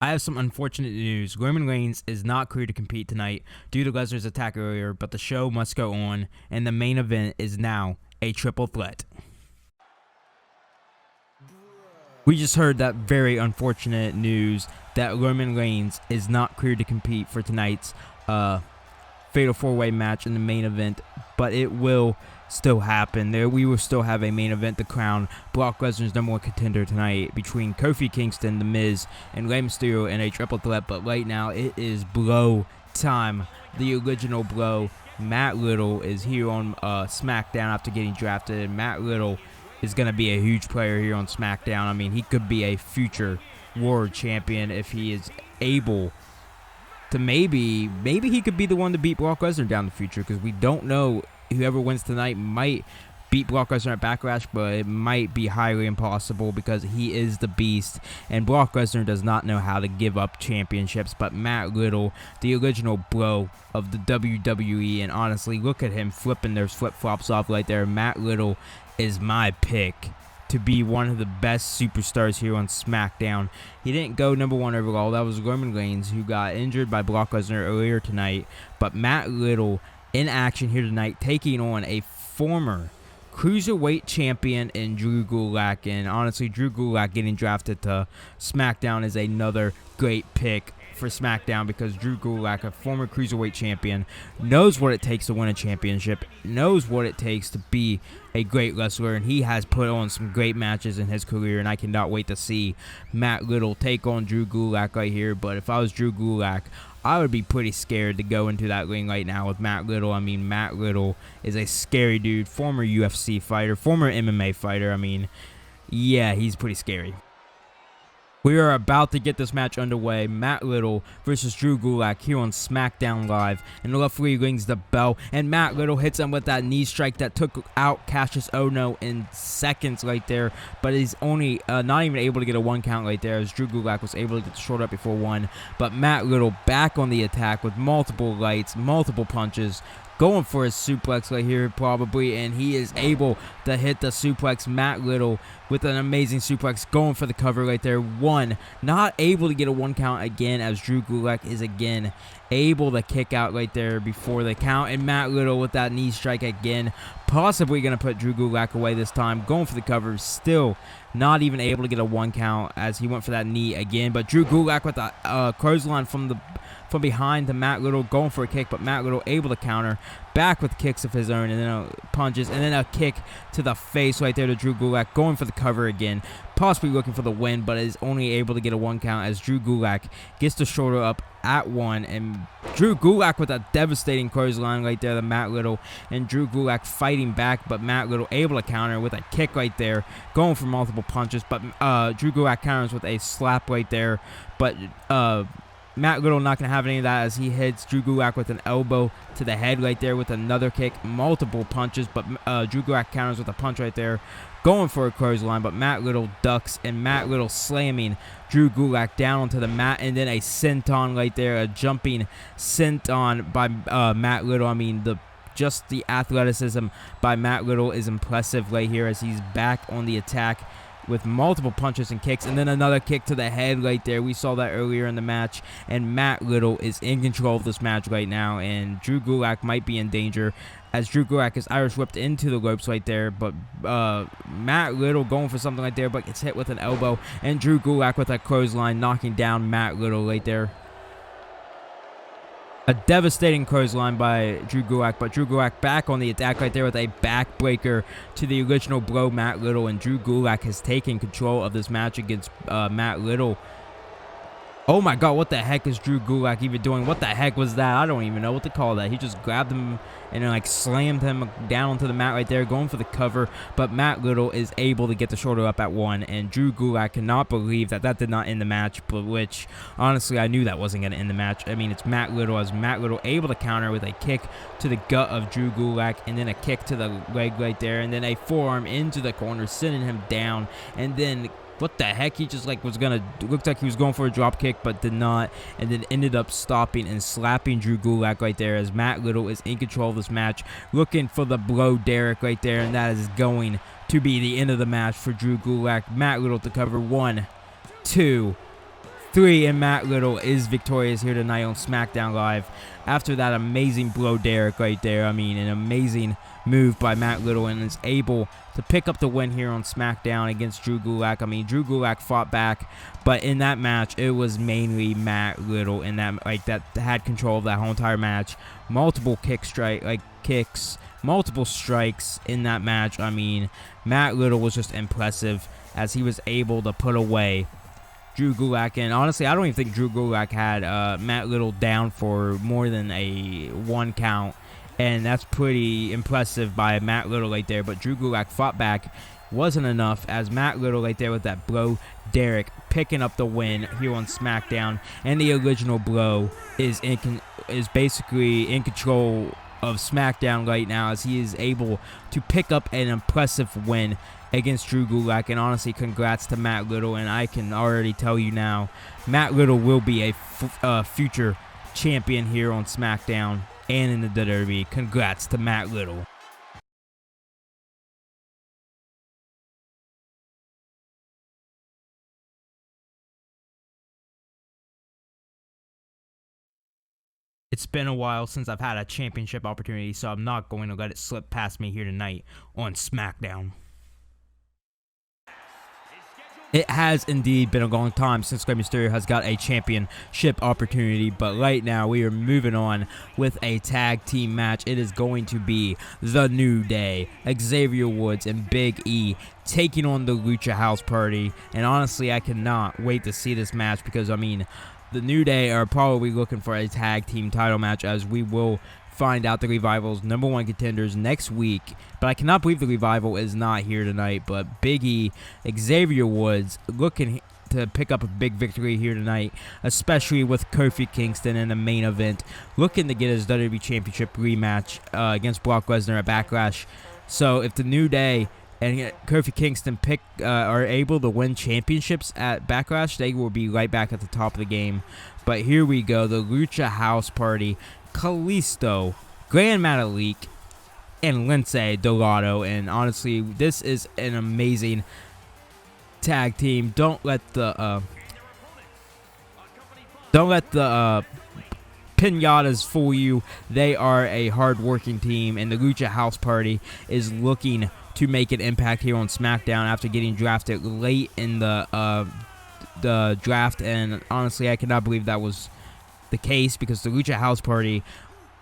I have some unfortunate news. Roman Reigns is not cleared to compete tonight due to Lesnar's attack earlier, but the show must go on, and the main event is now a triple threat. We just heard that very unfortunate news that Roman Reigns is not cleared to compete for tonight's Fatal 4-Way match in the main event, but it will still happen. We will still have a main event to crown Brock Lesnar's #1 contender tonight between Kofi Kingston, The Miz, and Rey Mysterio in a triple threat. But right now it is blow time. The original blow. Matt Riddle is here on Smackdown after getting drafted. Matt Riddle is going to be a huge player here on Smackdown. I mean, he could be a future world champion if he is able to maybe he could be the one to beat Brock Lesnar down the future, because we don't know. Whoever wins tonight might beat Brock Lesnar at Backlash, but it might be highly impossible because he is the beast, and Brock Lesnar does not know how to give up championships. But Matt Riddle, the original bro of the WWE, and honestly, look at him flipping those flip-flops off right there. Matt Riddle is my pick to be one of the best superstars here on SmackDown. He didn't go #1 overall. That was Roman Reigns, who got injured by Brock Lesnar earlier tonight. But Matt Riddle in action here tonight, taking on a former Cruiserweight champion in Drew Gulak. And honestly, Drew Gulak getting drafted to SmackDown is another great pick for SmackDown, because Drew Gulak, a former Cruiserweight champion, knows what it takes to win a championship, knows what it takes to be a great wrestler, and he has put on some great matches in his career, and I cannot wait to see Matt Riddle take on Drew Gulak right here. But if I was Drew Gulak, I would be pretty scared to go into that ring right now with Matt Riddle. I mean, Matt Riddle is a scary dude, former UFC fighter, former MMA fighter. I mean, yeah, he's pretty scary. We are about to get this match underway. Matt Riddle versus Drew Gulak here on SmackDown Live. And the referee rings the bell, and Matt Riddle hits him with that knee strike that took out Cassius Ohno in seconds right there. But he's only not even able to get a 1 count right there, as Drew Gulak was able to get the short up before 1. But Matt Riddle back on the attack with multiple lights, multiple punches, going for his suplex right here probably, and he is able to hit the suplex. Matt Riddle with an amazing suplex, going for the cover right there. 1, not able to get a 1 count again, as Drew Gulak is again able to kick out right there before the count. And Matt Riddle with that knee strike again, possibly going to put Drew Gulak away this time, going for the cover, still not even able to get a 1 count as he went for that knee again. But Drew Gulak with a clothesline from behind to Matt Riddle, going for a kick, but Matt Riddle able to counter back with kicks of his own, and then punches, and then a kick to the face right there to Drew Gulak, going for the cover again, possibly looking for the win, but is only able to get a 1 count as Drew Gulak gets the shoulder up at 1, and Drew Gulak with a devastating clothesline right there to Matt Riddle, and Drew Gulak fighting back, but Matt Riddle able to counter with a kick right there, going for multiple punches, but Drew Gulak counters with a slap right there, but Matt Riddle not going to have any of that as he hits Drew Gulak with an elbow to the head right there with another kick, multiple punches, but Drew Gulak counters with a punch right there, going for a clothesline, but Matt Riddle ducks, and Matt Riddle slamming Drew Gulak down onto the mat, and then a senton right there, a jumping senton by Matt Riddle. I mean, just the athleticism by Matt Riddle is impressive right here as he's back on the attack with multiple punches and kicks, and then another kick to the head right there. We saw that earlier in the match, and Matt Riddle is in control of this match right now, and Drew Gulak might be in danger as Drew Gulak is Irish whipped into the ropes right there, but Matt Riddle going for something right there, but gets hit with an elbow, and Drew Gulak with that clothesline knocking down Matt Riddle right there. A devastating clothesline by Drew Gulak, but Drew Gulak back on the attack right there with a backbreaker to the original bro, Matt Riddle, and Drew Gulak has taken control of this match against Matt Riddle. Oh my god, what the heck is Drew Gulak even doing? What the heck was that? I don't even know what to call that. He just grabbed him and then slammed him down onto the mat right there, going for the cover, but Matt Riddle is able to get the shoulder up at 1, and Drew Gulak cannot believe that did not end the match, but which, honestly, I knew that wasn't going to end the match. I mean, it's Matt Riddle, as Matt Riddle able to counter with a kick to the gut of Drew Gulak, and then a kick to the leg right there, and then a forearm into the corner, sending him down, and then what the heck, he just looked like he was going for a drop kick, but did not, and then ended up stopping and slapping Drew Gulak right there, as Matt Riddle is in control of this match, looking for the blow Derek right there, and that is going to be the end of the match for Drew Gulak. Matt Riddle to cover. 1, 2, 3, and Matt Riddle is victorious here tonight on SmackDown Live after that amazing blow Derek right there. I mean, an amazing move by Matt Riddle, and is able to pick up the win here on SmackDown against Drew Gulak. I mean, Drew Gulak fought back, but in that match, it was mainly Matt Riddle and that had control of that whole entire match. Multiple kicks, multiple strikes in that match. I mean, Matt Riddle was just impressive as he was able to put away Drew Gulak. And honestly, I don't even think Drew Gulak had Matt Riddle down for more than a 1 count. And that's pretty impressive by Matt Riddle right there. But Drew Gulak fought back. Wasn't enough as Matt Riddle right there with that blow Derek picking up the win here on SmackDown. And the original blow is basically in control of SmackDown right now, as he is able to pick up an impressive win against Drew Gulak. And honestly, congrats to Matt Riddle. And I can already tell you now, Matt Riddle will be a future champion here on SmackDown and in the WWE. Congrats to Matt Riddle. It's been a while since I've had a championship opportunity, so I'm not going to let it slip past me here tonight on SmackDown. It has indeed been a long time since Rey Mysterio has got a championship opportunity, but right now we are moving on with a tag team match. It is going to be The New Day, Xavier Woods and Big E taking on the Lucha House Party. And honestly, I cannot wait to see this match because, I mean, the New Day are probably looking for a tag team title match, as we will find out the Revival's #1 contenders next week. But I cannot believe the Revival is not here tonight. But Big E, Xavier Woods looking to pick up a big victory here tonight, especially with Kofi Kingston in the main event, looking to get his WWE Championship rematch against Brock Lesnar at Backlash. So if the New Day and Kofi Kingston are able to win championships at Backlash, they will be right back at the top of the game. But here we go, the Lucha House Party, Kalisto, Gran Metalik, and Lince Dorado. And honestly, this is an amazing tag team. Don't let the pinatas fool you. They are a hard-working team, and the Lucha House Party is looking to make an impact here on SmackDown after getting drafted late in the draft. And honestly, I cannot believe that was the case, because the Lucha House Party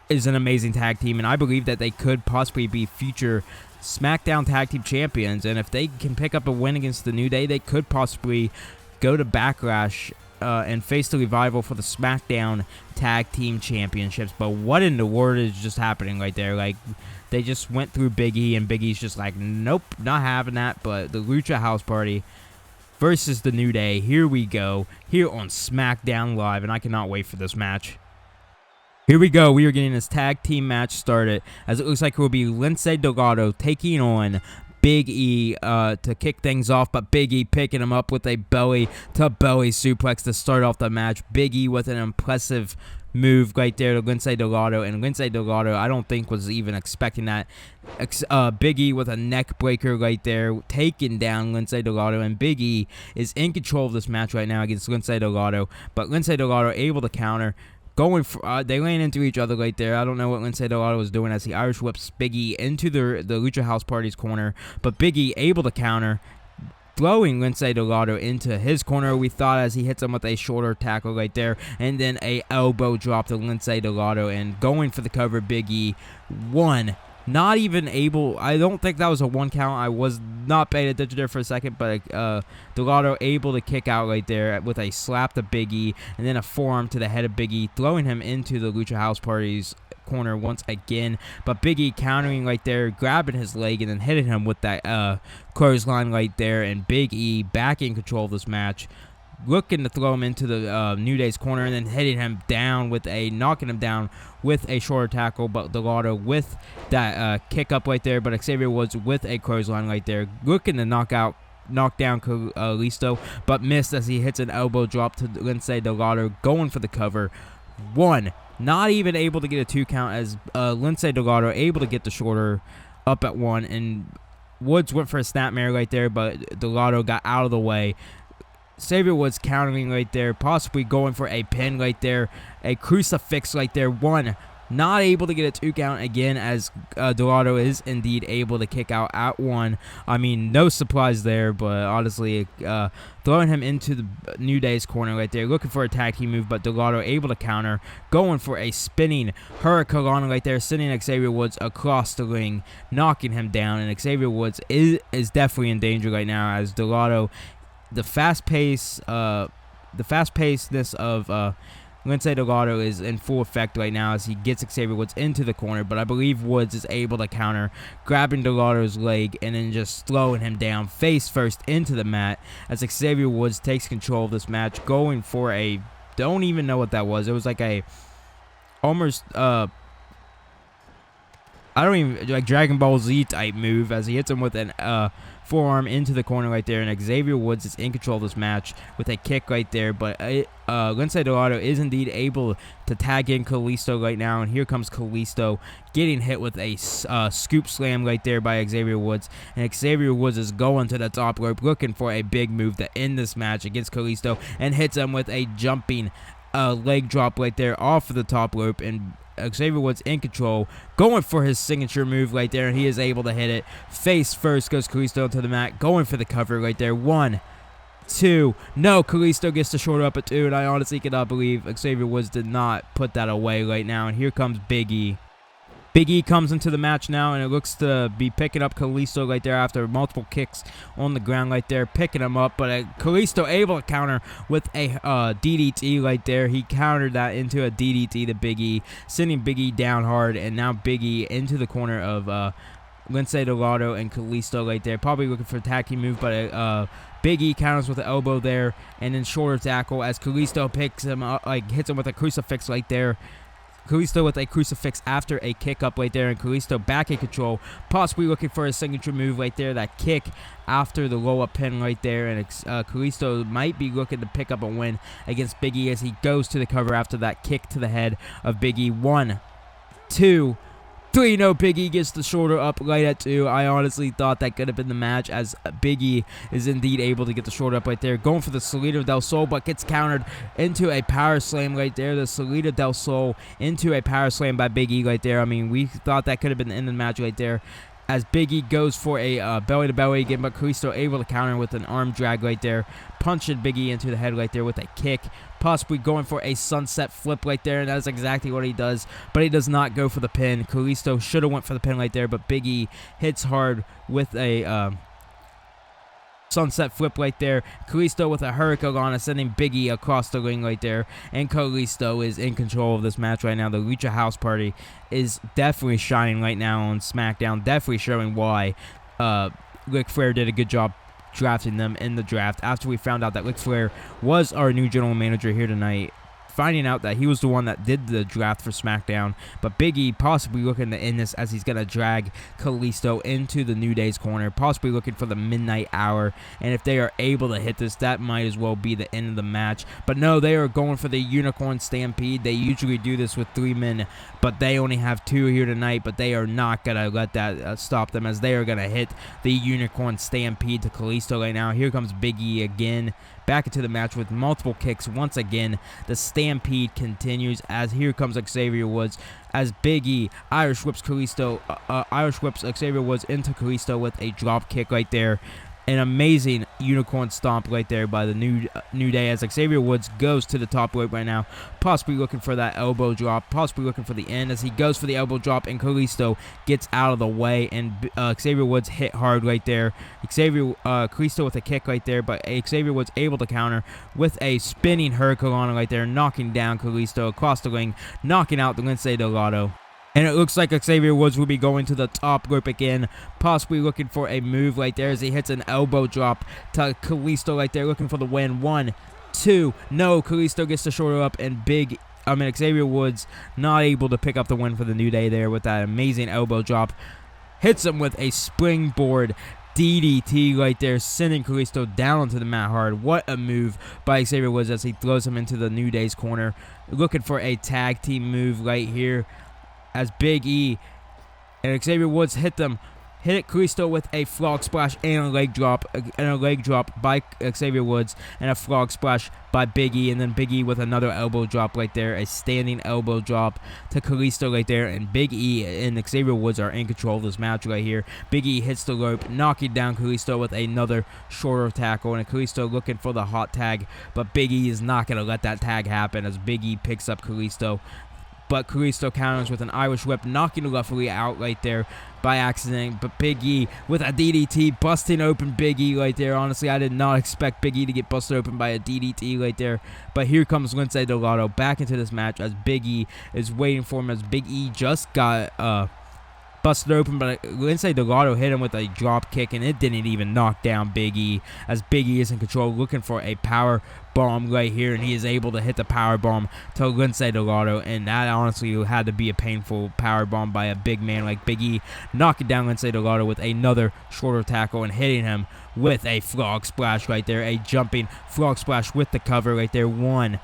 is an amazing tag team, and I believe that they could possibly be future SmackDown Tag Team Champions. And if they can pick up a win against the New Day, they could possibly go to Backlash and face the Revival for the SmackDown Tag Team Championships. But what in the world is just happening right there? Like, they just went through Big E, and Big E's just like, nope, not having that. But the Lucha House Party versus the New Day. Here we go, here on SmackDown Live, and I cannot wait for this match. Here we go. We are getting this tag team match started, as it looks like it will be Lince Dorado taking on Big E to kick things off, but Big E picking him up with a belly-to-belly suplex to start off the match. Big E with an impressive move right there to Lince Dorado, and Lince Dorado, I don't think, was even expecting that. Big E with a neck breaker right there, taking down Lince Dorado, and Big E is in control of this match right now against Lince Dorado, but Lince Dorado able to counter. They ran into each other right there. I don't know what Lince Dorado was doing as he Irish whips Big E into the Lucha House Party's corner, but Big E able to counter, throwing Lince Dorado into his corner. We thought as he hits him with a shoulder tackle right there, and then a elbow drop to Lince Dorado, and going for the cover. Big E one. Not even able, I don't think that was a 1 count. I was not paying attention there for a second, but Dorado able to kick out right there with a slap to Big E, and then a forearm to the head of Big E, throwing him into the Lucha House Party's corner once again. But Big E countering right there, grabbing his leg, and then hitting him with that clothesline right there, and Big E back in control of this match, looking to throw him into the New Day's corner, and then hitting him down with knocking him down with a shoulder tackle. But Dorado with that kick up right there, but Xavier Woods with a clothesline right there, looking to knock down Kalisto, but missed as he hits an elbow drop to Lince Dorado, going for the cover. One, not even able to get a 2 count, as Lince Dorado able to get the shoulder up at 1, and Woods went for a snapmare right there, but Dorado got out of the way. Xavier Woods countering right there, possibly going for a pin right there, a crucifix right there. 1. Not able to get a 2 count again, as Dorado is indeed able to kick out at 1. I mean, no surprise there, but honestly, throwing him into the New Day's corner right there, looking for a tag team move, but Dorado able to counter, going for a spinning Hurricane right there, sending Xavier Woods across the ring, knocking him down, and Xavier Woods is definitely in danger right now, as Dorado, the fast-pacedness of Lindsay Dorado is in full effect right now as he gets Xavier Woods into the corner, but I believe Woods is able to counter, grabbing Dorado's leg and then just throwing him down face first into the mat as Xavier Woods takes control of this match, going for a, don't even know what that was. It was like a almost I don't even, like Dragon Ball Z type move as he hits him with an forearm into the corner right there, and Xavier Woods is in control of this match with a kick right there, but Lindsay Dorado is indeed able to tag in Kalisto right now, and here comes Kalisto getting hit with a scoop slam right there by Xavier Woods, and Xavier Woods is going to the top rope looking for a big move to end this match against Kalisto, and hits him with a jumping leg drop right there off of the top rope, and Xavier Woods in control, going for his signature move right there, and he is able to hit it. Face first goes Kalisto to the mat, going for the cover right there. 1, 2. No, Kalisto gets the shoulder up at 2, and I honestly cannot believe Xavier Woods did not put that away right now. And here comes Big E. Big E comes into the match now, and it looks to be picking up Kalisto right there after multiple kicks on the ground right there, picking him up. But Kalisto able to counter with a DDT right there. He countered that into a DDT to Big E, sending Big E down hard, and now Big E into the corner of Lindsay Dorado and Kalisto right there. Probably looking for a tag team move, but Big E counters with the elbow there, and then shoulder tackle as Kalisto picks him up, like hits him with a crucifix right there. Kalisto with a crucifix after a kick up right there, and Kalisto back in control, possibly looking for a signature move right there, that kick after the roll-up pin right there, and Kalisto might be looking to pick up a win against Big E as he goes to the cover after that kick to the head of Big E. 1, 2, 3. No, Big E gets the shoulder up right at 2. I honestly thought that could have been the match, as Big E is indeed able to get the shoulder up right there. Going for the Salida del Sol, but gets countered into a power slam right there. The Salida del Sol into a power slam by Big E right there. I mean, we thought that could have been the end of the match right there, as Big E goes for a belly-to-belly again, but Kalisto able to counter with an arm drag right there, punching Big E into the head right there with a kick, possibly going for a sunset flip right there, and that's exactly what he does, but he does not go for the pin. Kalisto should have went for the pin right there, but Big E hits hard with a sunset flip right there. Kalisto with a Hurricane sending Big E across the ring right there, and Kalisto is in control of this match right now. The Lucha House Party is definitely shining right now on SmackDown, definitely showing why Ric Flair did a good job drafting them in the draft after we found out that Ric Flair was our new general manager here tonight. Finding out that he was the one that did the draft for SmackDown, but Big E possibly looking to end this as he's going to drag Kalisto into the New Day's corner, possibly looking for the midnight hour, and if they are able to hit this, that might as well be the end of the match. But no, they are going for the Unicorn Stampede. They usually do this with 3 men, but they only have 2 here tonight, but they are not going to let that stop them, as they are going to hit the Unicorn Stampede to Kalisto right now. Here comes Big E again, back into the match with multiple kicks. Once again, the Stampede continues as here comes Xavier Woods as Big E Irish whips Xavier Woods into Kalisto with a drop kick right there. An amazing unicorn stomp right there by the New Day as Xavier Woods goes to the top rope right now, possibly looking for that elbow drop, possibly looking for the end as he goes for the elbow drop, and Kalisto gets out of the way, and Xavier Woods hit hard right there. Kalisto with a kick right there, but Xavier Woods able to counter with a spinning Hurricane right there, knocking down Kalisto across the ring, knocking out the Lindsay Dorado. And it looks like Xavier Woods will be going to the top rope again, possibly looking for a move right there as he hits an elbow drop to Kalisto right there, looking for the win. 1, 2. No, Kalisto gets the shoulder up, and Xavier Woods not able to pick up the win for the New Day there with that amazing elbow drop. Hits him with a springboard DDT right there, sending Kalisto down onto the mat hard. What a move by Xavier Woods as he throws him into the New Day's corner. Looking for a tag team move right here, as Big E and Xavier Woods hit them hit it Kalisto with a frog splash and a leg drop by Xavier Woods, and a frog splash by Big E, and then Big E with another elbow drop right there, a standing elbow drop to Kalisto right there, and Big E and Xavier Woods are in control of this match right here. Big E hits the rope, knocking down Kalisto with another shorter tackle, and Kalisto looking for the hot tag, but Big E is not going to let that tag happen as Big E picks up Kalisto. But Kalisto counters with an Irish whip, knocking the referee out right there by accident. But Big E with a DDT, busting open Big E right there. Honestly, I did not expect Big E to get busted open by a DDT right there. But here comes Lince Dorado back into this match as Big E is waiting for him, as Big E just got busted open, but Lince Dorado hit him with a drop kick, and it didn't even knock down Big E, as Big E is in control, looking for a power bomb right here, and he is able to hit the power bomb to Lince Dorado, and that honestly had to be a painful power bomb by a big man like Big E, knocking down Lince Dorado with another shorter tackle and hitting him with a frog splash right there, a jumping frog splash with the cover right there. 1,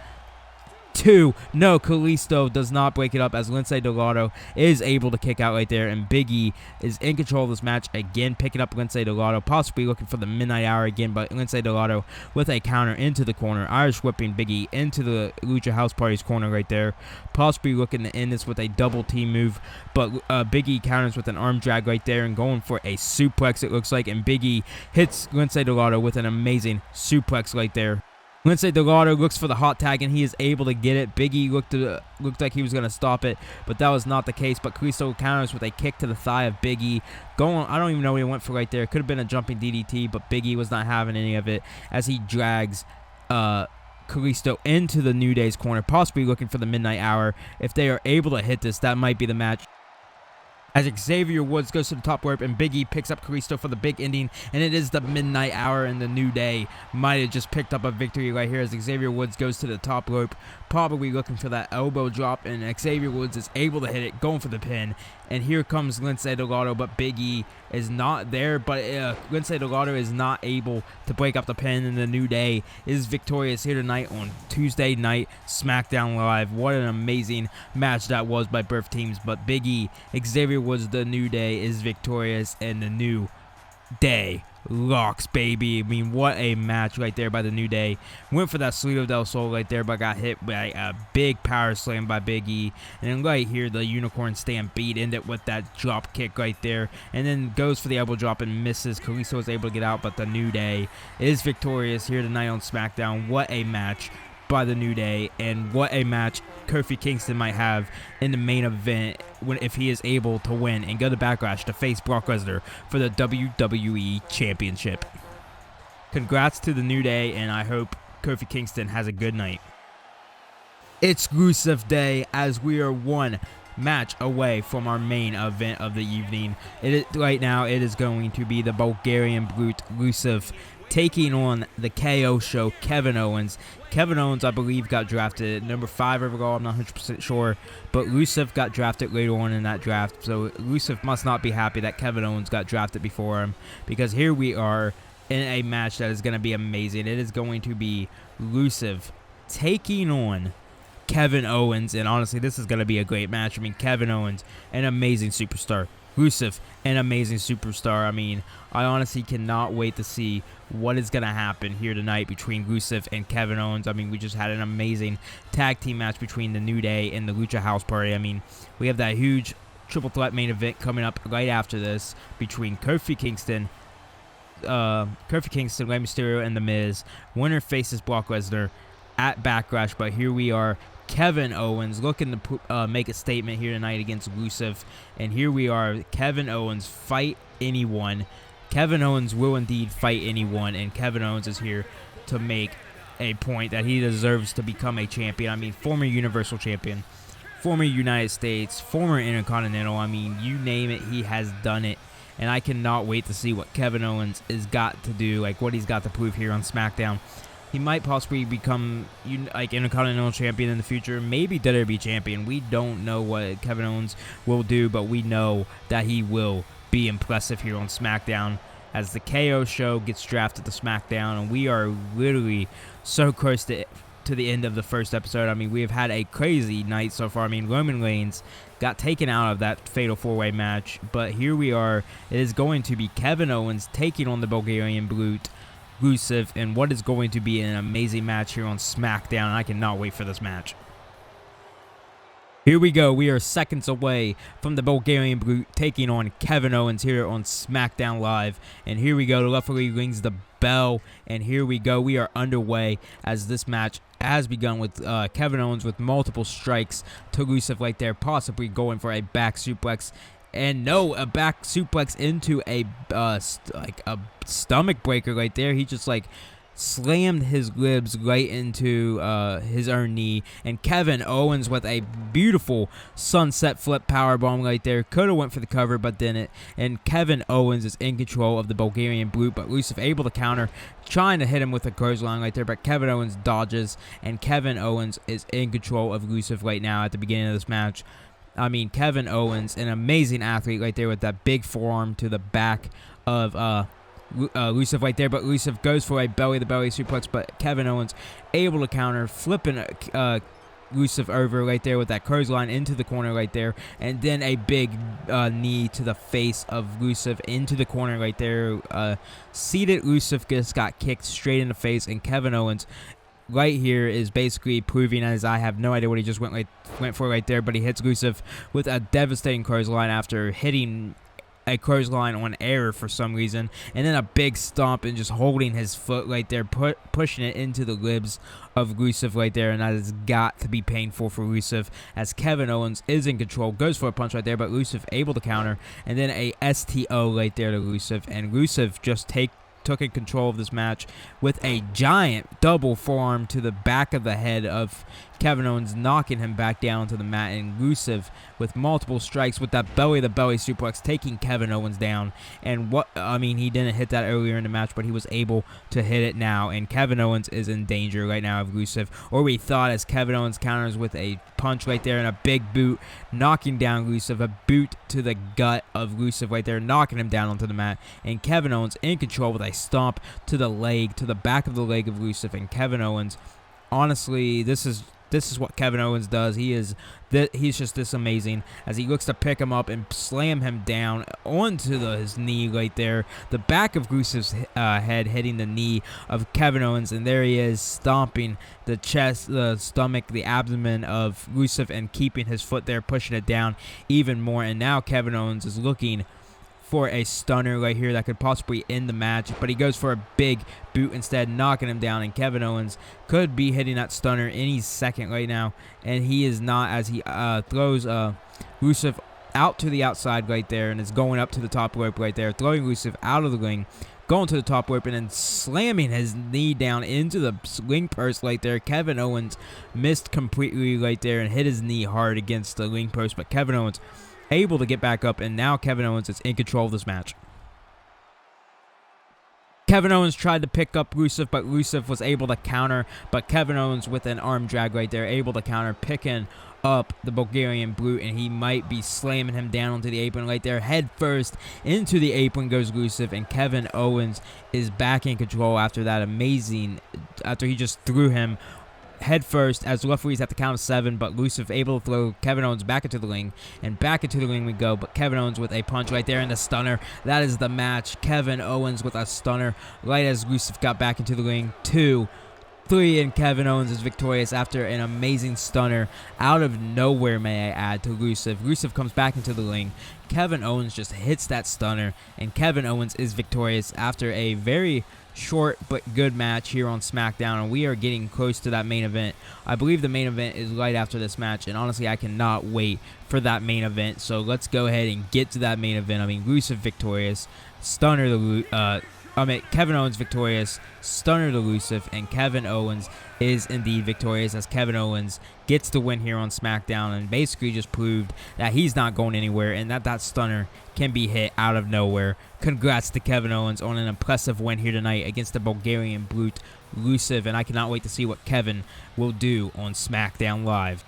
2, no, Kalisto does not break it up as Lince Dorado is able to kick out right there, and Big E is in control of this match again, picking up Lince Dorado, possibly looking for the midnight hour again, but Lince Dorado with a counter into the corner, Irish whipping Big E into the Lucha House Party's corner right there, possibly looking to end this with a double team move, but Big E counters with an arm drag right there and going for a suplex, it looks like, and Big E hits Lince Dorado with an amazing suplex right there. Lince Dorado looks for the hot tag, and he is able to get it. Big E looked like he was going to stop it, but that was not the case. But Kalisto counters with a kick to the thigh of Big E. I don't even know what he went for right there. It could have been a jumping DDT, but Big E was not having any of it as he drags Kalisto into the New Day's corner, possibly looking for the midnight hour. If they are able to hit this, that might be the match. As Xavier Woods goes to the top rope and Big E picks up Kalisto for the big ending, and it is the midnight hour, and the New Day might have just picked up a victory right here as Xavier Woods goes to the top rope, probably looking for that elbow drop, and Xavier Woods is able to hit it, going for the pin, and here comes Lince Dorado, but Big E is not there, but Lince Dorado is not able to break up the pin, and the New Day is victorious here tonight on Tuesday Night Smackdown Live. What an amazing match that was by both teams, but Big E, Xavier Woods, the New Day is victorious, and the New Day rocks, baby. I mean, what a match right there by the New Day. Went for that Salida del Sol right there, but got hit by a big power slam by Big E. And then right here, the Unicorn Stampede ended with that drop kick right there. And then goes for the elbow drop and misses. Kalisto was able to get out, but the New Day is victorious here tonight on SmackDown. What a match by the New Day, and what a match Kofi Kingston might have in the main event if he is able to win and go to Backlash to face Brock Lesnar for the WWE Championship. Congrats to the New Day, and I hope Kofi Kingston has a good night. It's Rusev Day as we are one match away from our main event of the evening. Right now it is going to be the Bulgarian Brute Rusev taking on the KO Show Kevin Owens. Kevin Owens, I believe, got drafted number 5 overall. I'm not 100% sure, but Rusev got drafted later on in that draft, so Rusev must not be happy that Kevin Owens got drafted before him, because here we are in a match that is going to be amazing. It is going to be Rusev taking on Kevin Owens, and honestly, this is going to be a great match. I mean, Kevin Owens, an amazing superstar. Rusev, an amazing superstar. I mean, I honestly cannot wait to see what is going to happen here tonight between Rusev and Kevin Owens. I mean, we just had an amazing tag team match between the New Day and the Lucha House Party. I mean, we have that huge triple threat main event coming up right after this between Kofi Kingston, Rey Mysterio, and The Miz. Winner faces Brock Lesnar at Backlash, but here we are. Kevin Owens looking to make a statement here tonight against Rusev, and here we are. Kevin Owens fight anyone. Kevin Owens will indeed fight anyone, and Kevin Owens is here to make a point that he deserves to become a champion. I mean, former Universal Champion, former United States, former Intercontinental. I mean, you name it, he has done it, and I cannot wait to see what Kevin Owens has got to do, like what he's got to prove here on SmackDown. He might possibly become like Intercontinental Champion in the future, maybe WWE Champion. We don't know what Kevin Owens will do, but we know that he will be impressive here on SmackDown as the KO Show gets drafted to SmackDown, and we are literally so close to to the end of the first episode. I mean, we have had a crazy night so far. I mean, Roman Reigns got taken out of that fatal 4-way match, but here we are. It is going to be Kevin Owens taking on the Bulgarian Brute, Rusev, and what is going to be an amazing match here on Smackdown. I cannot wait for this match. Here we go. We are seconds away from the Bulgarian Brute taking on Kevin Owens here on SmackDown Live. And here we go. The referee rings the bell. And here we go. We are underway as this match has begun with Kevin Owens with multiple strikes to Rusev right there, possibly going for a back suplex. And no, a back suplex into a stomach breaker right there. He just slammed his ribs right into his own knee, and Kevin Owens with a beautiful sunset flip powerbomb right there. Could have went for the cover, but didn't. And Kevin Owens is in control of the Bulgarian Brute, but Rusev able to counter, trying to hit him with a clothesline right there, but Kevin Owens dodges, and Kevin Owens is in control of Rusev right now at the beginning of this match. I mean, Kevin Owens, an amazing athlete right there with that big forearm to the back of Rusev right there, but Rusev goes for a belly-to-belly suplex, but Kevin Owens able to counter, flipping Rusev over right there with that clothesline into the corner right there, and then a big knee to the face of Rusev into the corner right there. Seated Rusev just got kicked straight in the face, and Kevin Owens right here is basically proving, as I have no idea what he just went for right there, but he hits Rusev with a devastating clothesline after hitting a clothesline on air for some reason, and then a big stomp and just holding his foot right there, pushing it into the ribs of Rusev right there, and that has got to be painful for Rusev as Kevin Owens is in control, goes for a punch right there, but Rusev able to counter, and then a STO right there to Rusev, and Rusev just took in control of this match with a giant double forearm to the back of the head of Kevin Owens, knocking him back down to the mat, and Rusev with multiple strikes with that belly-to-belly suplex, taking Kevin Owens down. And he didn't hit that earlier in the match, but he was able to hit it now, and Kevin Owens is in danger right now of Rusev, or we thought, as Kevin Owens counters with a punch right there and a big boot, knocking down Rusev, a boot to the gut of Rusev right there, knocking him down onto the mat, and Kevin Owens in control with a stomp to the leg, to the back of the leg of Rusev, and Kevin Owens, honestly, this is what Kevin Owens does. He's just this amazing as he looks to pick him up and slam him down onto his knee right there. The back of Rusev's head hitting the knee of Kevin Owens, and there he is stomping the chest, the stomach, the abdomen of Rusev and keeping his foot there, pushing it down even more. And now Kevin Owens is looking for a stunner right here that could possibly end the match, but he goes for a big boot instead, knocking him down, and Kevin Owens could be hitting that stunner any second right now, and he is not, as he throws Rusev out to the outside right there and is going up to the top rope right there, throwing Rusev out of the ring, going to the top rope and then slamming his knee down into the ring post right there. Kevin Owens missed completely right there and hit his knee hard against the ring post, but Kevin Owens able to get back up, and now Kevin Owens is in control of this match. Kevin Owens tried to pick up Rusev, but Rusev was able to counter, but Kevin Owens with an arm drag right there, able to counter, picking up the Bulgarian Brute, and he might be slamming him down onto the apron right there. Head first into the apron goes Rusev, and Kevin Owens is back in control after he just threw him head first as the referees at the count of 7, but Rusev able to throw Kevin Owens back into the ring, and back into the ring we go, but Kevin Owens with a punch right there and a stunner. That is the match. Kevin Owens with a stunner right as Rusev got back into the ring. 2, 3, and Kevin Owens is victorious after an amazing stunner out of nowhere, may I add, to Rusev. Rusev comes back into the ring. Kevin Owens just hits that stunner, and Kevin Owens is victorious after a very short but good match here on SmackDown, and we are getting close to that main event. I believe the main event is right after this match, and honestly, I cannot wait for that main event. So let's go ahead and get to that main event. I mean, Rusev victorious, stunner to Kevin Owens victorious, stunner to Rusev, and Kevin Owens is indeed victorious as Kevin Owens gets the win here on SmackDown and basically just proved that he's not going anywhere and that stunner can be hit out of nowhere. Congrats to Kevin Owens on an impressive win here tonight against the Bulgarian Brute, Rusev, and I cannot wait to see what Kevin will do on SmackDown Live.